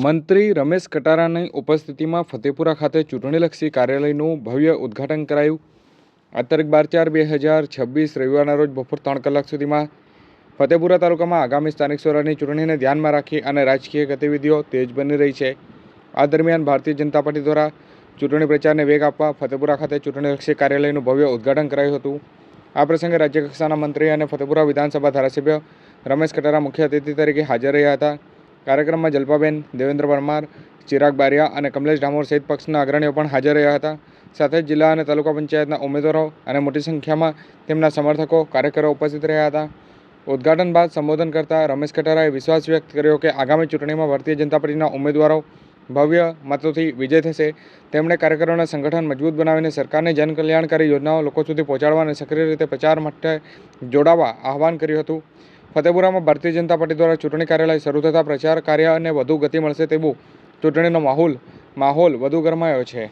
મંત્રી રમેશ કટારાની ઉપસ્થિતિમાં ફતેપુરા ખાતે ચૂંટણીલક્ષી કાર્યાલયનું ભવ્ય ઉદ્ઘાટન કરાયું. આ તારીખ 12/4/2026 રવિવારના રોજ બપોર 3 કલાક સુધીમાં ફતેપુરા તાલુકામાં આગામી સ્થાનિક સ્વરાજની ચૂંટણીને ધ્યાનમાં રાખી અને રાજકીય ગતિવિધિઓ તેજ બની રહી છે. આ દરમિયાન ભારતીય જનતા પાર્ટી દ્વારા ચૂંટણી પ્રચારને વેગ આપવા ફતેપુરા ખાતે ચૂંટણીલક્ષી કાર્યાલયનું ભવ્ય ઉદ્ઘાટન કરાયું હતું. આ પ્રસંગે રાજ્યકક્ષાના મંત્રી અને ફતેપુરા વિધાનસભા ધારાસભ્ય રમેશ કટારા મુખ્ય અતિથિ તરીકે હાજર રહ્યા હતા. કાર્યક્રમમાં જલ્પાબેન, દેવેન્દ્ર પરમાર, ચિરાગ બારિયા અને કમલેશ ડામોર સહિત પક્ષના અગ્રણીઓ પણ હાજર રહ્યા હતા. સાથે જ જિલ્લા અને તાલુકા પંચાયતના ઉમેદવારો અને મોટી સંખ્યામાં તેમના સમર્થકો, કાર્યકરો ઉપસ્થિત રહ્યા હતા. ઉદ્ઘાટન બાદ સંબોધન કરતા રમેશ કટારાએ વિશ્વાસ વ્યક્ત કર્યો કે આગામી ચૂંટણીમાં ભારતીય જનતા પાર્ટીના ઉમેદવારો ભવ્ય મતોથી વિજય થશે. તેમણે કાર્યકરોને સંગઠન મજબૂત બનાવીને સરકારની જનકલ્યાણકારી યોજનાઓ લોકો સુધી પહોંચાડવા અને સક્રિય રીતે પ્રચાર માટે જોડાવા આહવાન કર્યું હતું. ફતેપુરામાં ભારતીય જનતા પાર્ટી દ્વારા ચૂંટણી કાર્યાલય શરૂ થતાં પ્રચાર કાર્યને વધુ ગતિ મળશે તેવું ચૂંટણીનો માહોલ વધુ ગરમાયો છે.